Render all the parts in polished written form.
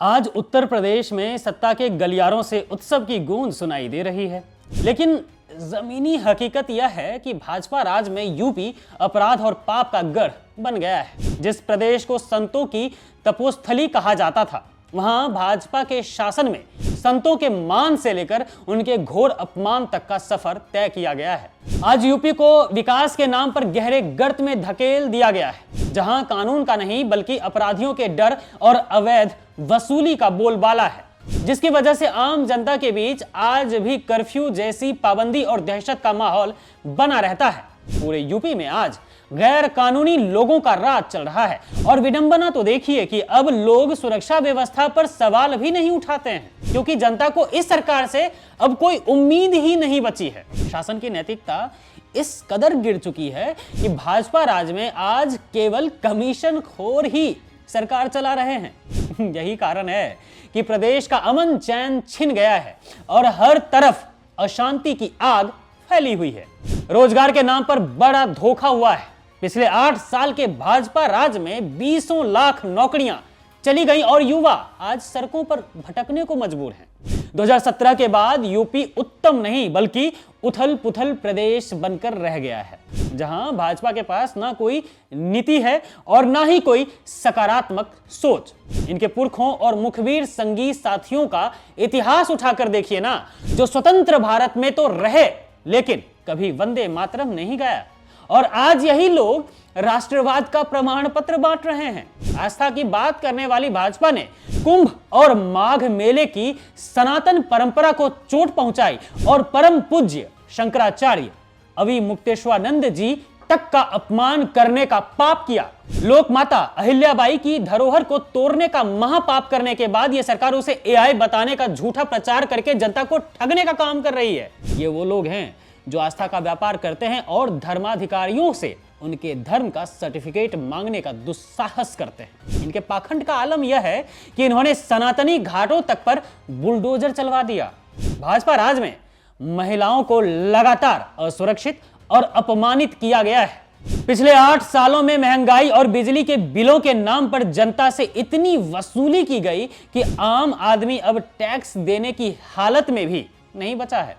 आज उत्तर प्रदेश में सत्ता के गलियारों से उत्सव की गूंज सुनाई दे रही है, लेकिन जमीनी हकीकत यह है कि भाजपा राज में यूपी अपराध और पाप का गढ़ बन गया है। जिस प्रदेश को संतों की तपोस्थली कहा जाता था, वहां भाजपा के शासन में संतों के मान से लेकर उनके घोर अपमान तक का सफर तय किया गया है। आज यूपी को विकास के नाम पर गहरे गर्त में धकेल दिया गया है, जहां कानून का नहीं बल्कि अपराधियों के डर और अवैध वसूली का बोलबाला है, जिसकी वजह से आम जनता के बीच आज भी कर्फ्यू जैसी पाबंदी और दहशत का माहौल बना रहता है। पूरे यूपी में आज गैर कानूनी लोगों का राज चल रहा है और विडंबना तो देखिए कि अब लोग सुरक्षा व्यवस्था पर सवाल भी नहीं उठाते हैं, क्योंकि जनता को इस सरकार से अब कोई उम्मीद ही नहीं बची है। शासन की नैतिकता इस कदर गिर चुकी है कि भाजपा राज में आज केवल कमीशन खोर ही सरकार चला रहे हैं। यही कारण है कि प्रदेश का अमन चैन छिन गया है और हर तरफ अशांति की आग फैली हुई है। रोजगार के नाम पर बड़ा धोखा हुआ है। पिछले 8 साल के भाजपा राज में 20 लाख नौकरियां चली गई और युवा आज सड़कों पर भटकने को मजबूर हैं। 2017 के बाद यूपी उत्तम नहीं बल्कि उथल पुथल प्रदेश बनकर रह गया है, जहां भाजपा के पास ना कोई नीति है और ना ही कोई सकारात्मक सोच। इनके पुरखों और मुखबिर संगी साथियों का इतिहास उठाकर देखिए ना, जो स्वतंत्र भारत में तो रहे लेकिन कभी वंदे मातरम नहीं गाया, और आज यही लोग राष्ट्रवाद का प्रमाण पत्र बांट रहे हैं। आस्था की बात करने वाली भाजपा ने कुंभ और माघ मेले की सनातन परंपरा को चोट पहुंचाई और परम पूज्य शंकराचार्य अवि मुक्तेश्वरानंद जी तक का अपमान करने का पाप किया। लोक माता अहिल्याबाई की धरोहर को तोड़ने का महापाप करने के बाद यह सरकार उसे एआई बताने का झूठा प्रचार करके जनता को ठगने का काम कर रही है। ये वो लोग हैं जो आस्था का व्यापार करते हैं और धर्माधिकारियों से उनके धर्म का सर्टिफिकेट मांगने का दुस्साहस करते हैं। इनके पाखंड का आलम यह है कि इन्होंने सनातनी घाटों तक पर बुलडोजर चलवा दिया। भाजपा राज में महिलाओं को लगातार असुरक्षित और अपमानित किया गया है। पिछले 8 सालों में महंगाई और बिजली के बिलों के नाम पर जनता से इतनी वसूली की गई कि आम आदमी अब टैक्स देने की हालत में भी नहीं बचा है।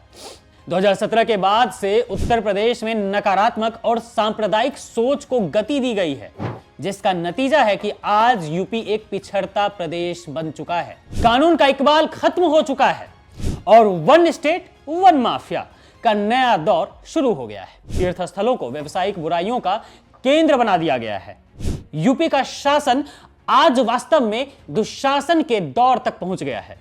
2017 के बाद से उत्तर प्रदेश में नकारात्मक और सांप्रदायिक सोच को गति दी गई है, जिसका नतीजा है कि आज यूपी एक पिछड़ता प्रदेश बन चुका है। कानून का इकबाल खत्म हो चुका है और वन स्टेट वन माफिया का नया दौर शुरू हो गया है। तीर्थ स्थलों को व्यावसायिक बुराइयों का केंद्र बना दिया गया है। यूपी का शासन आज वास्तव में दुशासन के दौर तक पहुंच गया है,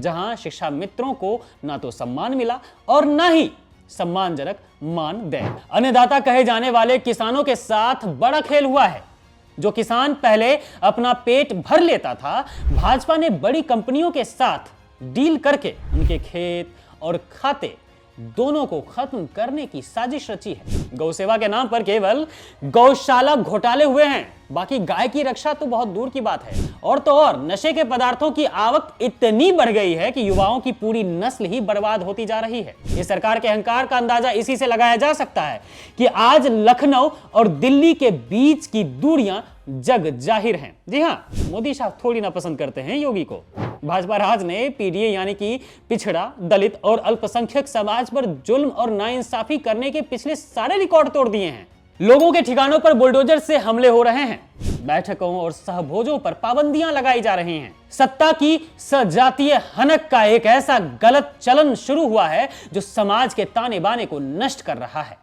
जहां शिक्षा मित्रों को ना तो सम्मान मिला और ना ही सम्मानजनक मानदेय। अन्नदाता कहे जाने वाले किसानों के साथ बड़ा खेल हुआ है। जो किसान पहले अपना पेट भर लेता था, भाजपा ने बड़ी कंपनियों के साथ डील करके उनके खेत और खाते दोनों को खत्म करने की साजिश रची है। गौ सेवा के नाम पर केवल गौशाला घोटाले हुए हैं, बाकी गाय की रक्षा तो बहुत दूर की बात है। और तो और नशे के पदार्थों की आवक इतनी बढ़ गई है कि युवाओं की पूरी नस्ल ही बर्बाद होती जा रही है। इस सरकार के अहंकार का अंदाजा इसी से लगाया जा सकता है कि आज लखनऊ और दिल्ली के बीच की दूरियां जग जाहिर हैं। जी हाँ, मोदी साहब थोड़ी ना पसंद करते हैं योगी को। भाजपा राज ने पीडीए यानी कि पिछड़ा, दलित और अल्पसंख्यक समाज पर जुल्म और नाइंसाफी करने के पिछले सारे रिकॉर्ड तोड़ दिए हैं। लोगों के ठिकानों पर बुलडोजर से हमले हो रहे हैं। बैठकों और सहभोजों पर पाबंदियां लगाई जा रही हैं। सत्ता की सजातीय हनक का एक ऐसा गलत चलन शुरू हुआ है जो समाज के ताने बाने को नष्ट कर रहा है।